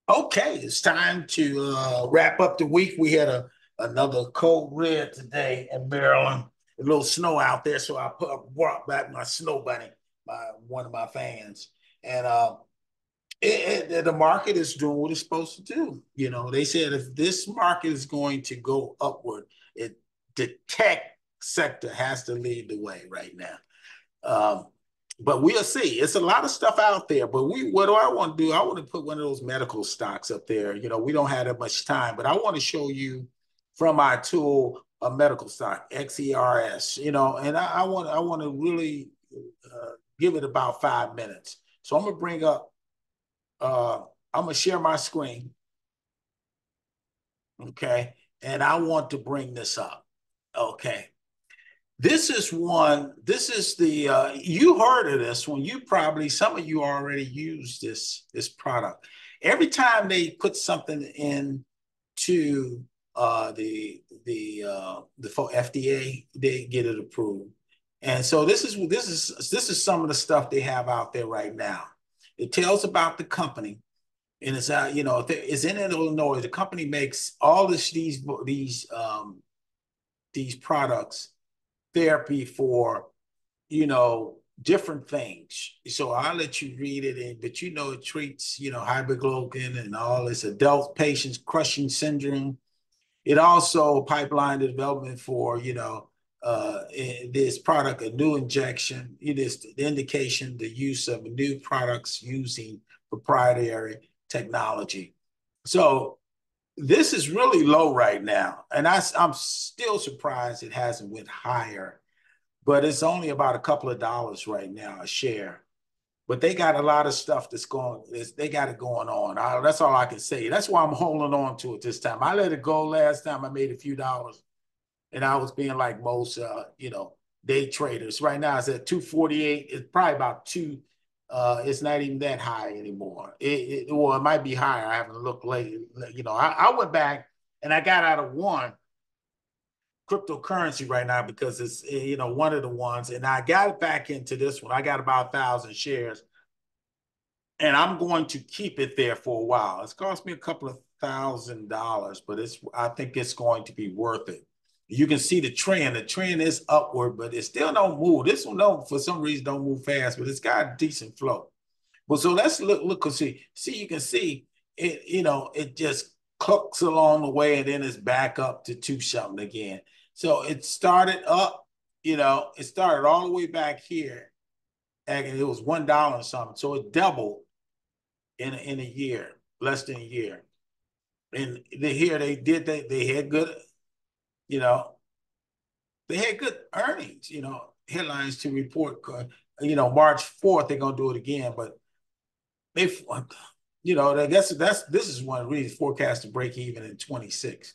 Okay, it's time to wrap up the week. We had another cold red today in Maryland. A little snow out there, so brought back my snow bunny, one of my fans, and the market is doing what it's supposed to do. You know, they said if this market is going to go upward, the tech sector has to lead the way right now. Um, but we'll see. It's a lot of stuff out there. But what do I want to do? I want to put one of those medical stocks up there. You know, we don't have that much time, but I want to show you from my tool a medical stock, XERS. You know, and I want to really give it about 5 minutes. So I'm gonna bring up. I'm gonna share my screen. Okay, and I want to bring this up. Okay. This is the you heard of this one. You probably some of you already use this product. Every time they put something in to the for FDA, they get it approved. And so this is some of the stuff they have out there right now. It tells about the company, and it's it's in Illinois. The company makes all these products therapy for, different things. So I'll let you read it, but it treats, hyperglycemia and all this adult patients crushing syndrome. It also pipeline development for, this product, a new injection. It is the indication, the use of new products using proprietary technology. So this is really low right now, and I'm still surprised it hasn't went higher, but it's only about a couple of dollars right now a share. But they got a lot of stuff they got it going on. That's all I can say. That's why I'm holding on to it this time. I let it go last time. I made a few dollars, and I was being like most, day traders. Right now it's at 248. It's probably about two. It's not even that high anymore. Well, it might be higher. I haven't looked lately. I went back and I got out of one cryptocurrency right now because it's one of the ones, and I got it back into this one. I got about 1,000 shares, and I'm going to keep it there for a while. It's cost me a couple of $1,000, but I think it's going to be worth it. You can see the trend. The trend is upward, but it still don't move. This one don't, for some reason, don't move fast, but it's got a decent flow. But so let's look and see. See, you can see it. It just clucks along the way, and then it's back up to two something again. So it started up. It started all the way back here, and it was $1 or something. So it doubled in a year, less than a year. And here they had good, you know, they had good earnings. Headlines to report. March 4th they're gonna do it again, but they, I guess this is one of the reasons forecast to break even in 26.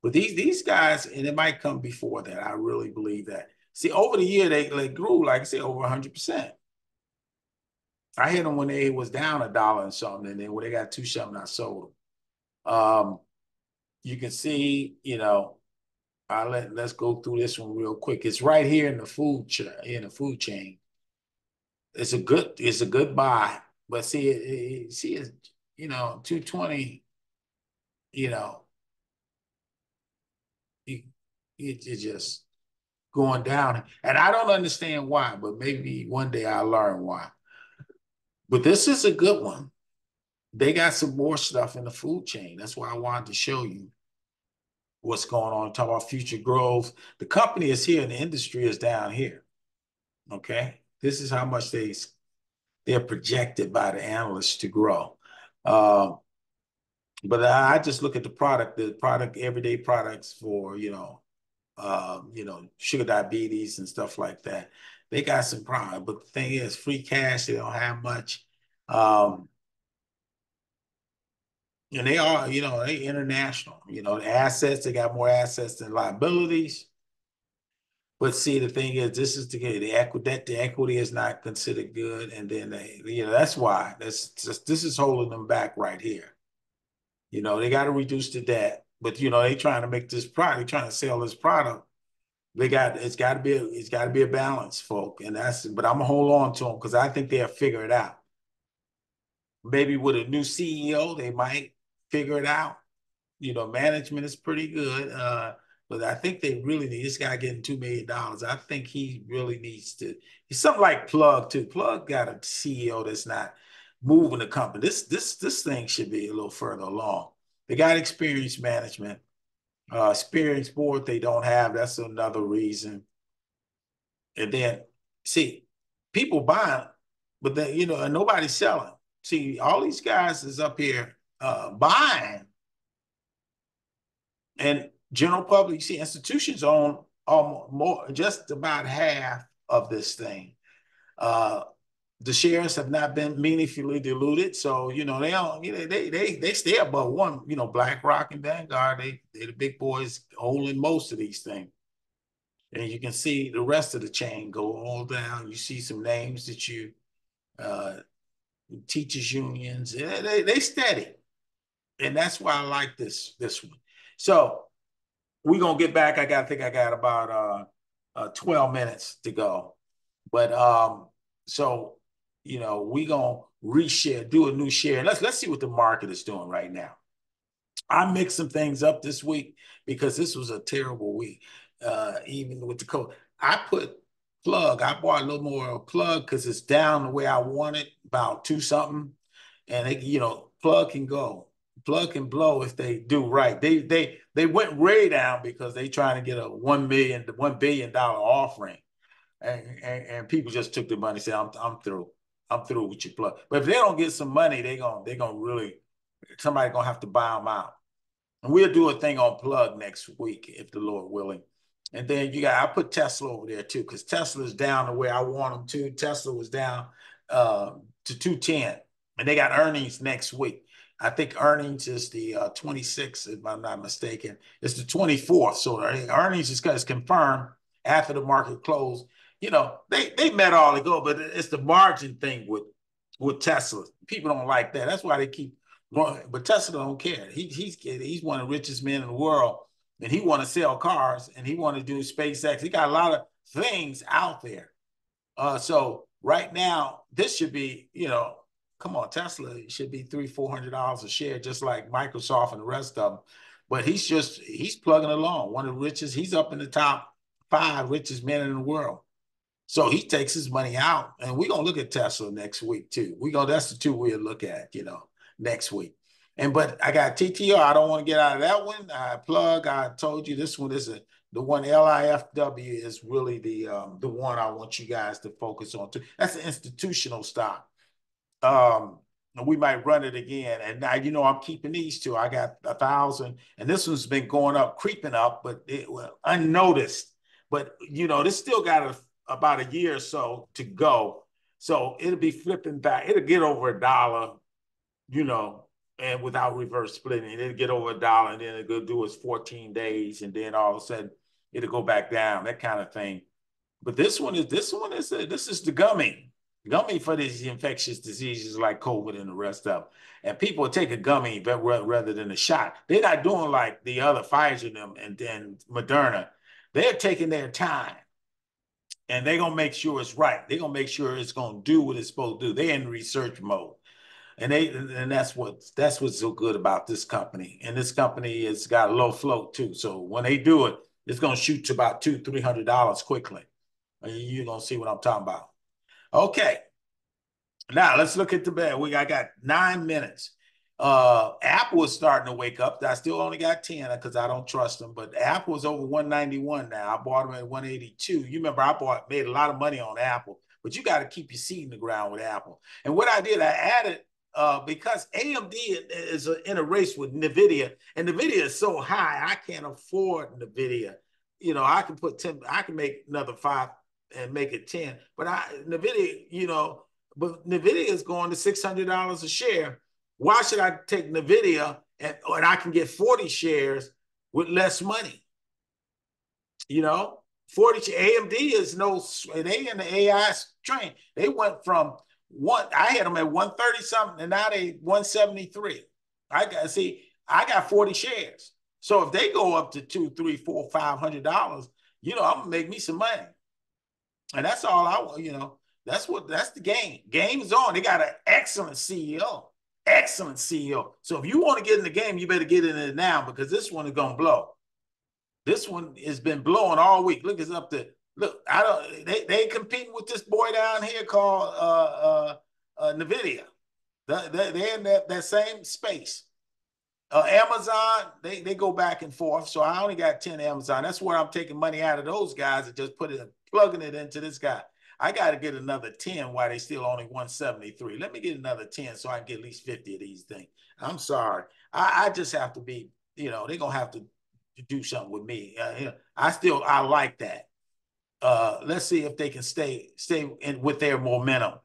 But these guys, and it might come before that. I really believe that. See, over the year they grew, like I said, over 100%. I hit them when they was down a dollar and something, and then when they got two something, I sold them. You can see, let's go through this one real quick. It's right here in the food chain. It's a good buy, but see it's 220. You know, it's just going down, and I don't understand why, but maybe one day I'll learn why. But this is a good one. They got some more stuff in the food chain. That's why I wanted to show you what's going on. Talk about future growth. The company is here, and the industry is down here. Okay, this is how much they're projected by the analysts to grow. Uh, but I just look at the product, everyday products for sugar diabetes and stuff like that. They got some product, but the thing is, free cash. They don't have much. Um, and they are, they international. The assets, they got more assets than liabilities. But see, the thing is, this is the equity is not considered good, and then that's why this is holding them back right here. They got to reduce the debt, but they trying to make this product, they trying to sell this product. It's got to be a balance, folk, and but I'm gonna hold on to them because I think they'll figure it out. Maybe with a new CEO, they might figure it out. Management is pretty good. But I think they really need this guy getting $2 million. I think he really needs to. He's something like Plug too. Plug got a CEO that's not moving the company. This thing should be a little further along. They got experienced management, experienced board. They don't have. That's another reason. And then see, people buying, but then and nobody's selling. See, all these guys is up here buying. And general public, you see, institutions own almost more, just about half of this thing. The shares have not been meaningfully diluted, so they don't. They stay above one. BlackRock and Vanguard, they the big boys holding most of these things. And you can see the rest of the chain go all down. You see some names that teachers unions, they steady, and that's why I like this one. So we're gonna get back. I think I got about 12 minutes to go. But so we gonna reshare, do a new share. Let's see what the market is doing right now. I mixed some things up this week because this was a terrible week. Even with the code, I bought a little more Plug because it's down the way I want it, about 2 something. And Plug can go. Plug can blow if they do right. They went way down because they trying to get a $1 billion offering, and people just took the money and said, I'm through. I'm through with your Plug. But if they don't get some money, they're gonna really, somebody gonna have to buy them out. And we'll do a thing on Plug next week if the Lord willing. And then I put Tesla over there too, because Tesla is down the way I want them to. Tesla was down to 210, and they got earnings next week. I think earnings is the 26th, if I'm not mistaken. It's the 24th. So earnings is confirmed after the market closed. They met all the goal, but it's the margin thing with Tesla. People don't like that. That's why they keep going. But Tesla don't care. He's one of the richest men in the world, and he want to sell cars, and he want to do SpaceX. He got a lot of things out there. So right now, this should be, come on, Tesla should be $300-400 a share, just like Microsoft and the rest of them. But he's plugging along. One of the richest. He's up in the top 5 richest men in the world. So he takes his money out, and we're gonna look at Tesla next week too. That's the 2 we'll look at, next week. But I got TTR. I don't want to get out of that one. Plug. I told you this one is the one. LIFW is really the one I want you guys to focus on too. That's an institutional stock. And we might run it again. And now, I'm keeping these 2. I got 1,000, and this one's been going up, creeping up, but unnoticed. But this still got about a year or so to go. So it'll be flipping back. It'll get over $1, and without reverse splitting, it'll get over $1, and then it'll do its 14 days, and then all of a sudden it'll go back down, that kind of thing. But this is the gummy for these infectious diseases like COVID and the rest of them. And people take a gummy rather than a shot. They're not doing like the other Pfizer and then Moderna. They're taking their time, and they're gonna make sure it's right. They're gonna make sure it's gonna do what it's supposed to do. They're in research mode. And that's what's so good about this company. And this company has got a low float too. So when they do it, it's gonna shoot to about $200-300 quickly. You're gonna see what I'm talking about. Okay. Now let's look at the bed. I got 9 minutes. Apple is starting to wake up. I still only got 10 because I don't trust them. But Apple is over 191 now. I bought them at 182. You remember made a lot of money on Apple, but you got to keep your seed in the ground with Apple. And what I did, I added because AMD is in a race with NVIDIA, and NVIDIA is so high, I can't afford NVIDIA. I can put 10, I can make another 5 and make it 10. But NVIDIA, but NVIDIA is going to $600 a share. Why should I take NVIDIA and I can get 40 shares with less money? 40 AMD is they in the AI train. They went from I had them at 130 something, and now they 173. I got 40 shares. So if they go up to $200, $300, $400, $500, I'm gonna make me some money. And that's all I want, that's the game. Game is on. They got an excellent CEO. Excellent CEO. So if you want to get in the game, you better get in it now because this one is gonna blow. This one has been blowing all week. Look, it's up to look. I don't. They competing with this boy down here called Nvidia. They're in that same space. Amazon, they go back and forth. So I only got 10 Amazon. That's where I'm taking money out of those guys and just plugging it into this guy. I got to get another 10 while they still only 173. Let me get another 10 so I can get at least 50 of these things. I'm sorry. I just have to be, they're going to have to do something with me. I like that. Let's see if they can stay in with their momentum.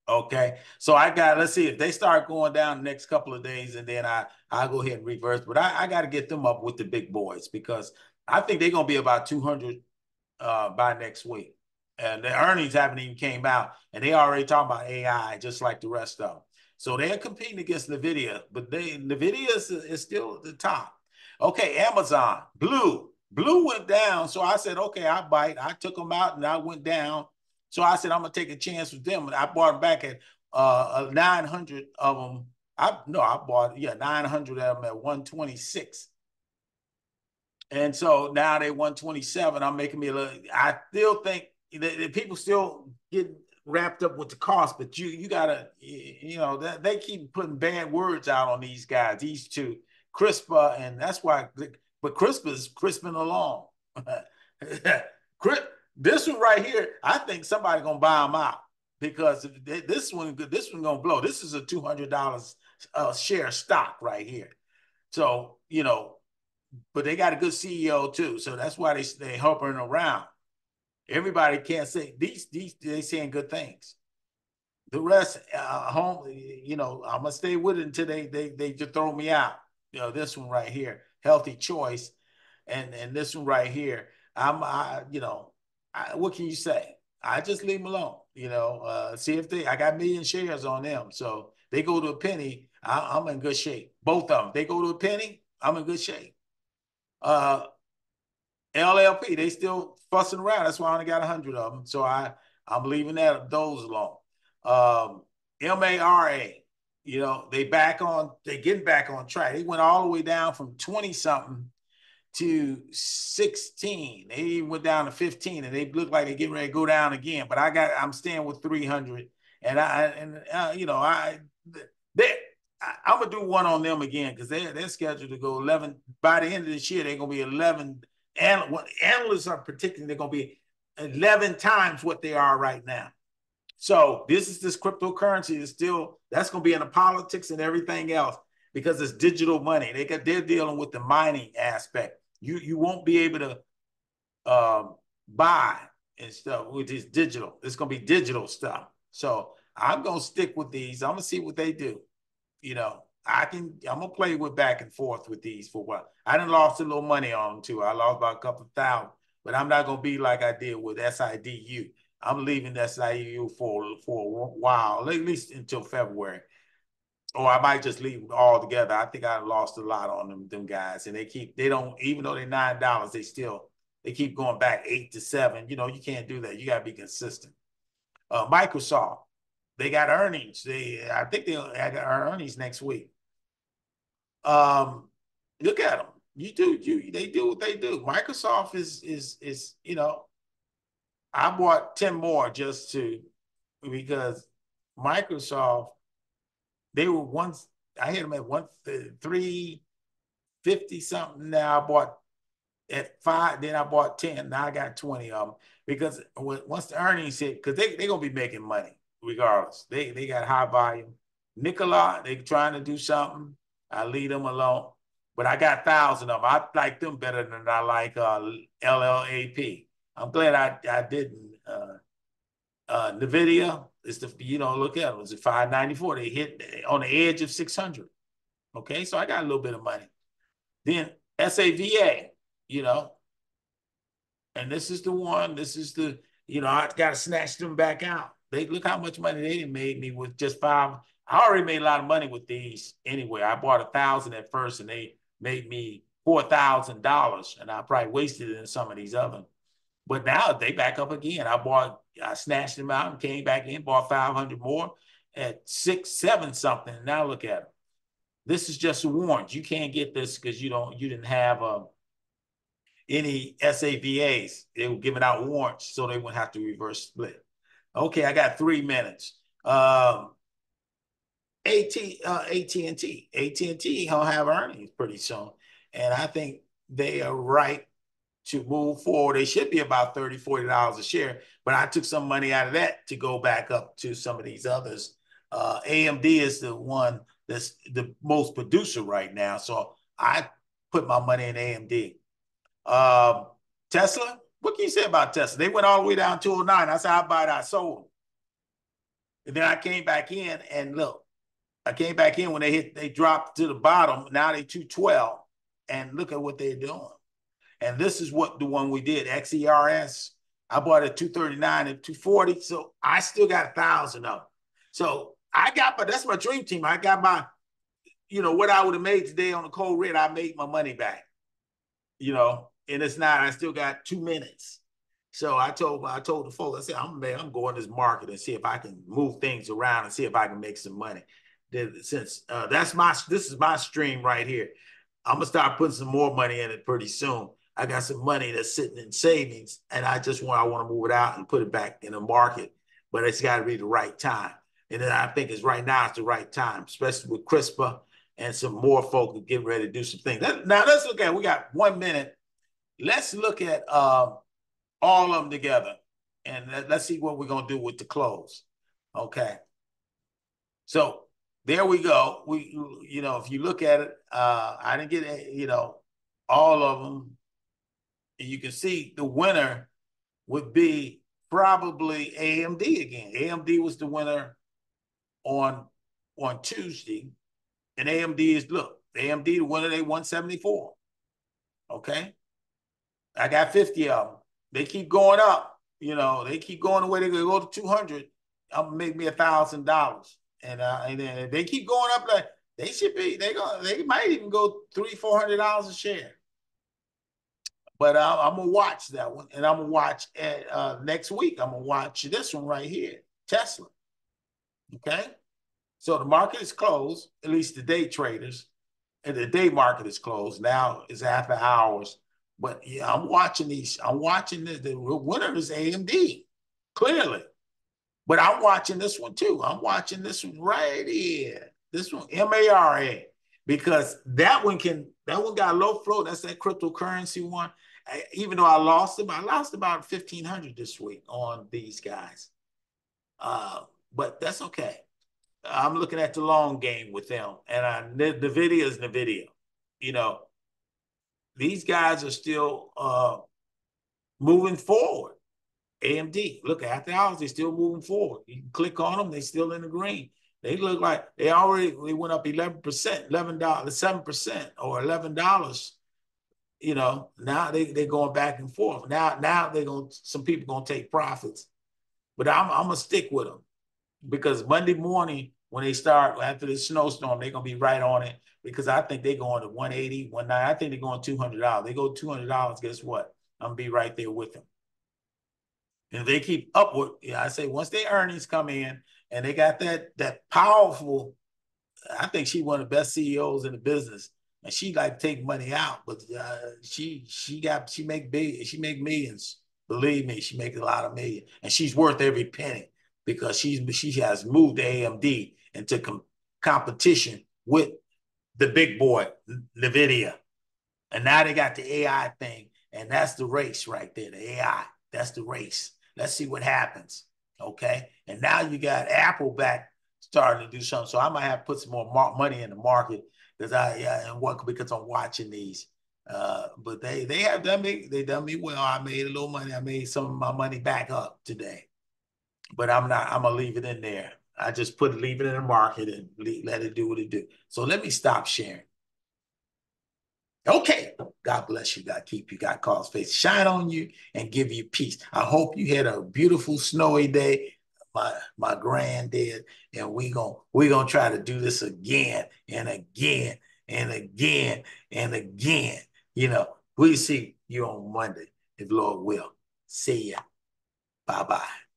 Okay, so let's see if they start going down the next couple of days, and then I'll go ahead and reverse. But I got to get them up with the big boys because I think they're gonna be about 200 by next week, and the earnings haven't even came out, and they already talking about AI just like the rest of them. So they're competing against Nvidia, but Nvidia is still at the top. Okay, Amazon, Blue went down, so I said, okay, I bite. I took them out, and I went down. So I said, I'm going to take a chance with them. And I bought them back at 900 of them. I bought, 900 of them at 126. And so now they 127. I'm making me a little, I still think that people still get wrapped up with the cost, but you got to, they keep putting bad words out on these guys, these two, CRISPR, and that's why, but CRISPR is crisping along. This one right here, I think somebody gonna buy them out because this one gonna blow. This is a $200 share stock right here. So but they got a good CEO too, so that's why they hovering around. Everybody can't say these they saying good things. The rest, I'm gonna stay with it until they just throw me out. This one right here, Healthy Choice, and this one right here, what can you say? I just leave them alone. See if I got million shares on them. So they go to a penny, I'm in good shape. Both of them. They go to a penny, I'm in good shape. LLP, they still fussing around. That's why I only got 100 of them. So I'm leaving those alone. MARA, they getting back on track. They went all the way down from 20 something to 16. They even went down to 15, and they look like they're getting ready to go down again. But I'm staying with 300, and I'm gonna do one on them again because they're scheduled to go 11 by the end of this year. They're gonna be 11, and what analysts are predicting they're gonna be 11 times what they are right now. So this cryptocurrency is still that's gonna be in the politics and everything else because it's digital money. They're dealing with the mining aspect. You won't be able to buy and stuff with this digital. It's gonna be digital stuff. So I'm gonna stick with these. I'm gonna see what they do. I'm gonna play with back and forth with these for a while. I done lost a little money on them too. I lost about a couple of thousand, but I'm not gonna be like I did with SIDU. I'm leaving SIDU for a while, at least until February. Or I might just leave them all together. I think I lost a lot on them guys. And they don't, even though they're $9, they keep going back 8 to 7. You can't do that. You gotta be consistent. Microsoft, they got earnings. I think they got earnings next week. Look at them. They do what they do. Microsoft is I bought 10 more because Microsoft, they were once, I hit them at 350 something. Now I bought at 5, then I bought 10. Now I got 20 of them because once the earnings hit, because they're going to be making money regardless. They got high volume. Nikola, they trying to do something. I leave them alone. But I got 1,000 of them. I like them better than I like LLAP. I'm glad I didn't. Nvidia is look at them. It's at 594. They hit on the edge of 600. Okay, so I got a little bit of money. Then SAVA, and this is the one. This is the I got to snatch them back out. Look how much money they made me with just 5. I already made a lot of money with these anyway. I bought 1,000 at first, and they made me $4,000, and I probably wasted it in some of these others. But now they back up again. I snatched them out and came back in, bought 500 more. at 6, 7 something. Now look at them. This is just a warrant. You can't get this because you didn't have any SAVAs. They were giving out warrants, so they wouldn't have to reverse split. Okay, I got 3 minutes. AT&T gonna have earnings pretty soon, and I think they are right to move forward. They should be about $30, $40 a share, but I took some money out of that to go back up to some of these others. AMD is the one that's the most producer right now, so I put my money in AMD. Tesla, what can you say about Tesla? They went all the way down to 209. I said, I buy it, I sold. And then I came back in and look, I came back in when they dropped to the bottom. Now they 212. And look at what they're doing. And this is what the one we did, XERS. I bought it at 239 and 240. So I still got 1,000 of them. So that's my dream team. I got my, what I would have made today on the cold red, I made my money back. And it's not, I still got 2 minutes. So I told the folks, I said, I'm going to this market and see if I can move things around and see if I can make some money. Since this is my stream right here, I'm gonna start putting some more money in it pretty soon. I got some money that's sitting in savings, and I want to move it out and put it back in the market. But it's got to be the right time, and then I think right now it's the right time, especially with CRISPR and some more folk are getting ready to do some things. Now let's look at. We got 1 minute. Let's look at all of them together, and let's see what we're gonna do with the close. Okay. So there we go. If you look at it, I didn't get all of them. And you can see the winner would be probably AMD again. AMD was the winner on Tuesday, and AMD the winner. They 174. Okay, I got 50 of them. They keep going up. They keep going away. They're gonna go to 200. I'm gonna make me $1,000. And then if they keep going up, like they might even go $300-$400 a share. But I'm gonna watch that one, and I'm gonna watch next week. I'm gonna watch this one right here, Tesla. Okay, so the market is closed, at least the day traders, and the day market is closed. Now it's after hours, but yeah, I'm watching these. I'm watching the winner is AMD, clearly. But I'm watching this one too. I'm watching this one right here. This one, MARA, because that one got low flow. That's that cryptocurrency one. Even though I lost about 1,500 this week on these guys. But that's okay. I'm looking at the long game with them, and NVIDIA is NVIDIA. These guys are still moving forward. AMD, look, after hours, they're still moving forward. You can click on them, they're still in the green. They look like they went up 11%, $11, 7% or $11. Now they're going back and forth. Now some people gonna take profits. But I'm gonna stick with them because Monday morning when they start after the snowstorm, they're gonna be right on it because I think they're going to 180, 190. I think they're going $200. They go $200, guess what? I'm gonna be right there with them. And if they keep upward, I say once their earnings come in and they got that powerful, I think she's one of the best CEOs in the business, and she like to take money out, but she make millions. Believe me, she makes a lot of millions, and she's worth every penny because she has moved AMD into competition with the big boy NVIDIA, and now they got the AI thing, and that's the race right there. The AI, that's the race. Let's see what happens. Okay. And now you got Apple back starting to do something. So I might have to put some more money in the market because I'm watching these. But they have done me well. I made a little money. I made some of my money back up today. But I'm gonna leave it in there. I just leave it in the market and let it do what it do. So let me stop sharing. Okay. God bless you. God keep you. God cause face shine on you and give you peace. I hope you had a beautiful snowy day. My granddad, and we gonna try to do this again and again and again and again. We'll see you on Monday if Lord will. See ya. Bye-bye.